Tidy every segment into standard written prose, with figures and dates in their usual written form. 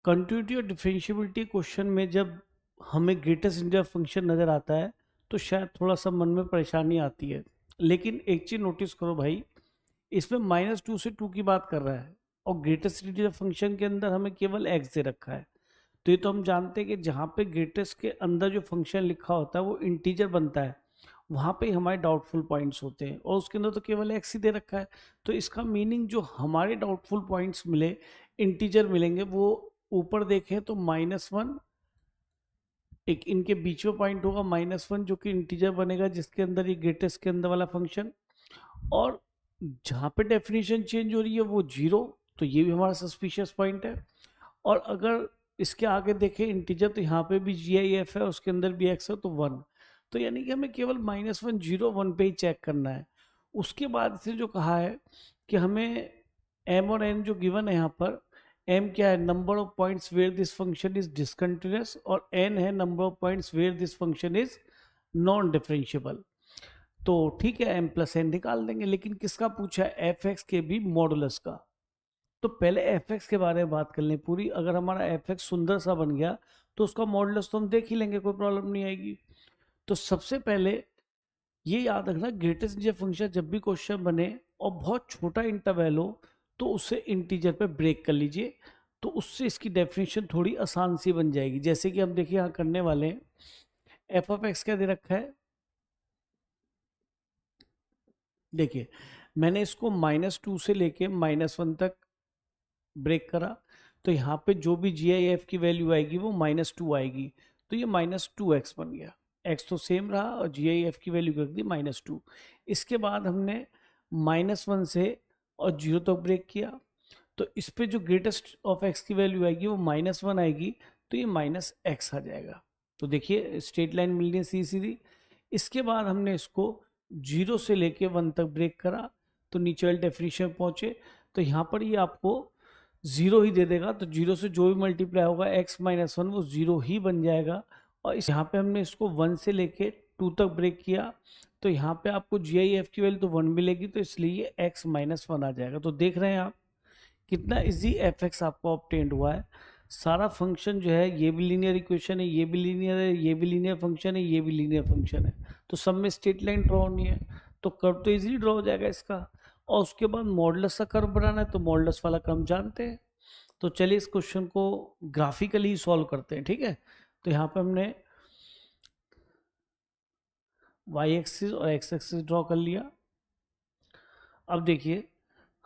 Continuity और differentiability question में जब हमें ग्रेटेस्ट इंटीजर फंक्शन नज़र आता है तो शायद थोड़ा सा मन में परेशानी आती है। लेकिन एक चीज़ नोटिस करो भाई, इसमें -2 से 2 की बात कर रहा है और ग्रेटेस्ट इंटीजर फंक्शन के अंदर हमें केवल x दे रखा है। तो ये तो हम जानते हैं कि जहाँ पे ग्रेटेस्ट के अंदर जो फंक्शन लिखा होता है वो इंटीजर बनता है, वहाँ पे हमारे डाउटफुल पॉइंट्स होते हैं और उसके अंदर तो केवल x ही दे रखा है। तो इसका मीनिंग जो हमारे डाउटफुल पॉइंट्स मिले, इंटीजर मिलेंगे, वो ऊपर देखें तो -1, एक इनके बीच में पॉइंट होगा -1 जो कि इंटीजर बनेगा जिसके अंदर ये ग्रेटेस्ट के अंदर वाला फंक्शन, और जहाँ पे डेफिनेशन चेंज हो रही है वो 0, तो ये भी हमारा सस्पिशियस पॉइंट है। और अगर इसके आगे देखें इंटीजर तो यहाँ पे भी GIF है, उसके अंदर भी x है तो 1। तो यानी कि हमें केवल -1 0 1 पे ही चेक करना है। उसके बाद से जो कहा है कि हमें m और n जो गिवन है यहाँ पर, m क्या है, number of points where this function is discontinuous, और n है number of points where this function is non differentiable. तो ठीक है, m प्लस n निकाल देंगे, लेकिन किसका पूछा है, f(x) के भी मॉडुलस का। तो पहले f(x) के बारे में बात कर लें पूरी। अगर हमारा f(x) सुंदर सा बन गया तो उसका मॉडुलस तो हम देख ही लेंगे, कोई प्रॉब्लम नहीं आएगी। तो सबसे पहले ये याद रखना, ग्रेटेस्ट इंटीजर फंक्शन जब भी क्वेश्चन बने और बहुत छोटा इंटरवल हो तो उसे इंटीजर पे ब्रेक कर लीजिए, तो उससे इसकी डेफिनेशन थोड़ी आसान सी बन जाएगी। जैसे कि हम देखिए यहाँ करने वाले हैं, f(x) क्या दे रखा है, देखिए मैंने इसको -2 से लेके -1 तक ब्रेक करा, तो यहाँ पे जो भी GIF की वैल्यू आएगी वो -2 आएगी, तो ये -2x बन गया। x तो सेम रहा और GIF की वैल्यू कर दी -2। इसके बाद हमने -1 से और 0 तक ब्रेक किया, तो इस पे जो ग्रेटेस्ट ऑफ x की वैल्यू आएगी वो -1 आएगी, तो ये -x आ जाएगा। तो देखिए स्ट्रेट लाइन मिल रही है सीधी सीधी। इसके बाद हमने इसको 0 से लेके 1 तक ब्रेक करा, तो नीचे वाली डेफिनेशन पहुंचे, तो यहाँ पर ये आपको 0 ही दे देगा, तो 0 से जो भी मल्टीप्लाई होगा x - 1 वो 0 ही बन जाएगा। और इस यहाँ पे हमने इसको 1 से लेके 2 तक ब्रेक किया, तो यहाँ पे आपको GIF की वैल्यू तो 1 मिलेगी, तो इसलिए x - 1 आ जाएगा। तो देख रहे हैं आप कितना इजी f(x) आपको ऑब्टेंड हुआ है। सारा फंक्शन जो है, ये भी लीनियर इक्वेशन है, ये भी लीनियर है, ये भी लीनियर फंक्शन है, ये भी लीनियर फंक्शन है, तो सब में स्ट्रेट लाइन ड्रॉ होनी है, तो कर्व तो इजीली ड्रॉ हो जाएगा इसका। और उसके बाद मॉडुलस का कर्व बनाना है, तो मॉडुलस वाला कर्व जानते हैं। तो चलिए इस क्वेश्चन को ग्राफिकली सॉल्व करते हैं, ठीक है। तो यहाँ पे हमने y एक्सिस और x एक्सिस ड्रॉ कर लिया। अब देखिए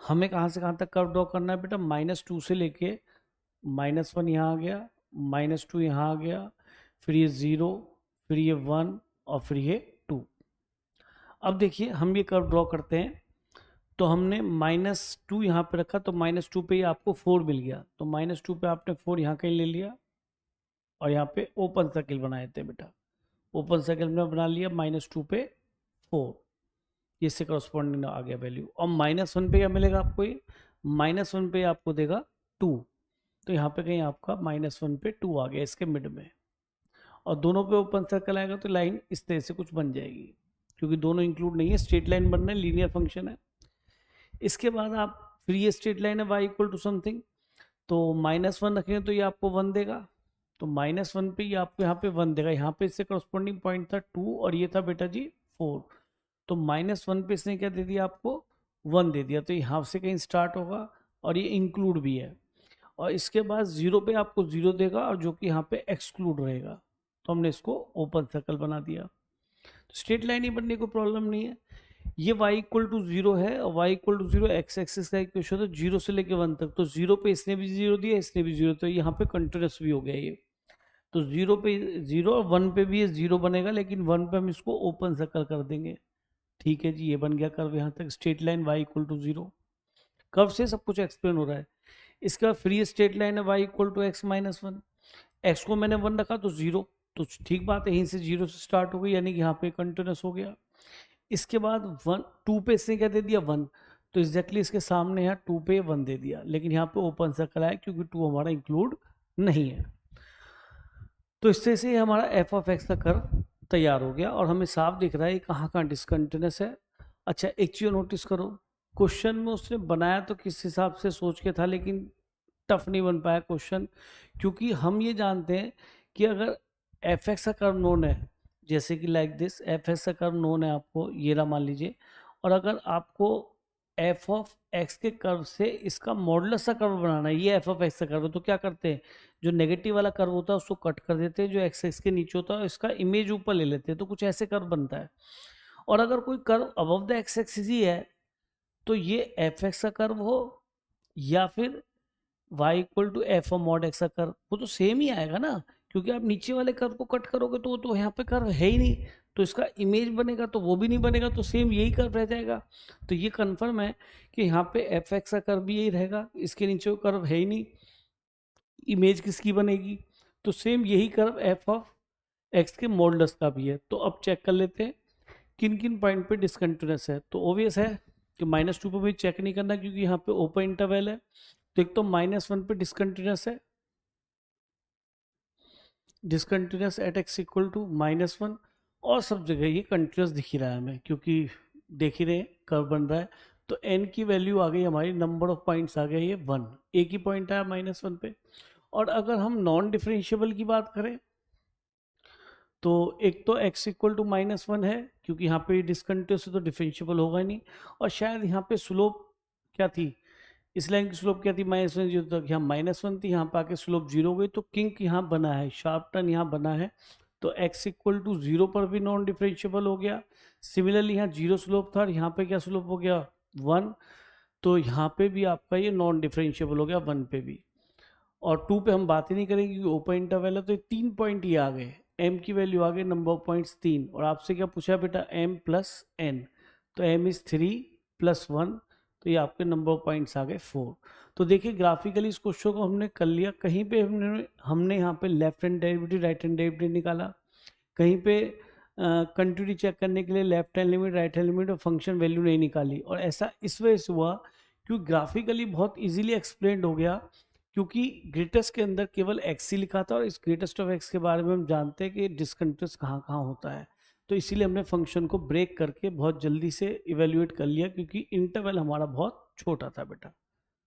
हमें कहाँ से कहाँ तक कर्व ड्रॉ करना है बेटा, -2 से लेके -1 यहाँ आ गया, -2 यहाँ आ गया, फिर ये 0, फिर ये 1 और फिर ये 2। अब देखिए हम ये कर्व ड्रॉ करते हैं, तो हमने -2 यहाँ पे रखा, तो -2 पे ही आपको 4 मिल गया, तो -2 पे आपने 4 यहाँ कहीं ले लिया और यहाँ पे ओपन सर्किल बनाए थे बेटा, ओपन सर्किल में बना लिया, -2 पे 4, इससे करस्पॉन्डिंग आ गया वैल्यू। और -1 पे क्या मिलेगा आपको, ये -1 पे आपको देगा 2, तो यहाँ पे कहीं आपका -1 पे 2 आ गया इसके मिड में, और दोनों पे ओपन सर्कल आएगा तो लाइन इस तरह से कुछ बन जाएगी, क्योंकि दोनों इंक्लूड नहीं है, स्ट्रेट लाइन बन रहा है, लीनियर फंक्शन है। इसके बाद आप फिर ये स्ट्रेट लाइन है y इक्वल टू समथिंग, तो -1 रखेंगे तो ये आपको 1 देगा, तो -1 पे ये आपको यहाँ पे 1 देगा, यहाँ पे इससे करस्पॉन्डिंग पॉइंट था 2 और ये था बेटा जी 4, तो -1 पे इसने क्या दे दिया आपको, 1 दे दिया, तो यहाँ से कहीं स्टार्ट होगा और ये इंक्लूड भी है, और इसके बाद 0 पे आपको 0 देगा और जो कि यहाँ पे एक्सक्लूड रहेगा, तो हमने इसको ओपन सर्कल बना दिया। तो स्ट्रेट लाइन ही बनने को प्रॉब्लम नहीं है। ये y इक्वल टू 0 है और y equal to 0 x axis का इक्वेशन है, 0 से लेके 1 तक, तो 0 पे इसने भी 0 दिया, इसने भी 0, तो यहाँ पे कंटिन्यूअस भी हो गया ये, तो 0 पे 0 और 1 पे भी ये 0 बनेगा, लेकिन 1 पे हम इसको ओपन सर्कल कर देंगे। ठीक है जी, ये बन गया कर्व यहाँ तक, straight line y equal to 0। Curve से सब कुछ एक्सप्लेन हो रहा है। इसके बाद फ्री स्ट्रेट लाइन है y equal to x - 1, x को मैंने 1 रखा तो 0, तो ठीक बात है, यहीं से 0 से स्टार्ट हो गई, यानी कि यहाँ पे कंटिन्यूअस हो गया। इसके बाद 2 पे इसने क्या दे दिया, 1, तो एग्जैक्टली इसके सामने यहाँ 2 पे 1 दे दिया, लेकिन यहाँ पे ओपन सर्कल आया क्योंकि 2 हमारा इंक्लूड नहीं है। तो इससे से हमारा f(x) का कर्व तैयार हो गया और हमें साफ दिख रहा है कहाँ कहाँ डिसकंटिन्यूअस है। अच्छा एक चीज़ नोटिस करो, क्वेश्चन में उसने बनाया तो किस हिसाब से सोच के था, लेकिन टफ नहीं बन पाया क्वेश्चन, क्योंकि हम ये जानते हैं कि अगर एफ एक्स का कर्व नोन है, जैसे कि लाइक दिस, एफ एक्स का कर्व नोन है आपको, ये रहा मान लीजिए, और अगर आपको एफ ऑफ एक्स के कर्व से इसका मॉडुलस का कर्व बनाना है, ये एफ ऑफ एक्स का कर्व है, तो क्या करते हैं, जो नेगेटिव वाला कर्व होता है उसको कट कर देते हैं, जो एक्स एक्स के नीचे होता है इसका इमेज ऊपर ले लेते हैं, तो कुछ ऐसे कर्व बनता है। और अगर कोई curve above the x axis ही है, तो ये एफ एक्स का कर्व हो या फिर y equal to f of mod x का कर्व, वो तो सेम ही आएगा ना, क्योंकि आप नीचे वाले कर्व को कट करोगे तो वो तो यहाँ पे कर्व है ही नहीं, तो इसका इमेज बनेगा तो वो भी नहीं बनेगा, तो सेम यही कर्व रह जाएगा। तो ये कंफर्म है कि यहाँ पे एफ एक्स का कर्व भी यही रहेगा, इसके नीचे वो कर्व है ही नहीं, इमेज किसकी बनेगी, तो सेम यही कर्व एफ ऑफ एक्स के मॉडुलस का भी है। तो अब चेक कर लेते हैं किन किन पॉइंट पे डिसकंटिन्यूस है। तो ओबियस है कि -2 पे भी चेक नहीं करना, क्योंकि यहाँ पे ओपन इंटरवल है। तो एक तो -1 पे डिसकंटिन्यूस है, discontinuous at x equal to -1, और सब जगह ये कंटिन्यूस दिख ही रहा है हमें, क्योंकि देख ही रहे कर्व बन रहा है। तो n की वैल्यू आ गई हमारी, नंबर ऑफ पॉइंट्स आ गए ये 1, एक ही पॉइंट आया -1 पे। और अगर हम नॉन डिफरेंशिएबल की बात करें, तो एक तो x इक्वल टू -1 है, क्योंकि यहाँ पे डिसकंटिन्यूस है तो डिफरेंशिएबल होगा ही नहीं, और शायद यहाँ पे स्लोप क्या थी, इस लाइन की स्लोप क्या थी, -1 तक, यहाँ -1 थी, यहाँ पे आके स्लोप 0 हो गई, तो किंक यहाँ बना है, शार्प टर्न यहाँ बना है, तो x इक्वल टू 0 पर भी नॉन डिफरेंशिएबल हो गया। सिमिलरली यहाँ 0 स्लोप था और यहाँ पे क्या स्लोप हो गया 1, तो यहाँ पे भी आपका ये नॉन डिफरेंशिएबल हो गया 1 पे भी। और 2 पे हम बात ही नहीं करेंगे क्योंकि ओपन इंटरवल है, तो 3 पॉइंट ये आ गए, m की वैल्यू आ गई, नंबर ऑफ पॉइंट्स 3, और आपसे क्या पूछा बेटा m प्लस n, तो m इज 3 प्लस 1, तो ये आपके नंबर ऑफ पॉइंट्स आ गए 4। तो देखिए ग्राफिकली इस क्वेश्चन को हमने कर लिया, कहीं पे हमने यहाँ पे left hand derivative right hand derivative निकाला, कहीं पे कंटिन्यूटी चेक करने के लिए left hand limit right hand limit और फंक्शन वैल्यू नहीं निकाली, और ऐसा इस वजह से हुआ क्योंकि ग्राफिकली बहुत इजीली एक्सप्लेन हो गया, क्योंकि ग्रेटेस्ट के अंदर केवल एक्स ही लिखा था, और इस ग्रेटेस्ट ऑफ एक्स के बारे में हम जानते हैं कि डिसकंटिन्यूस कहाँ कहाँ होता है, तो इसीलिए हमने फंक्शन को ब्रेक करके बहुत जल्दी से इवेल्युएट कर लिया, क्योंकि इंटरवल हमारा बहुत छोटा था बेटा।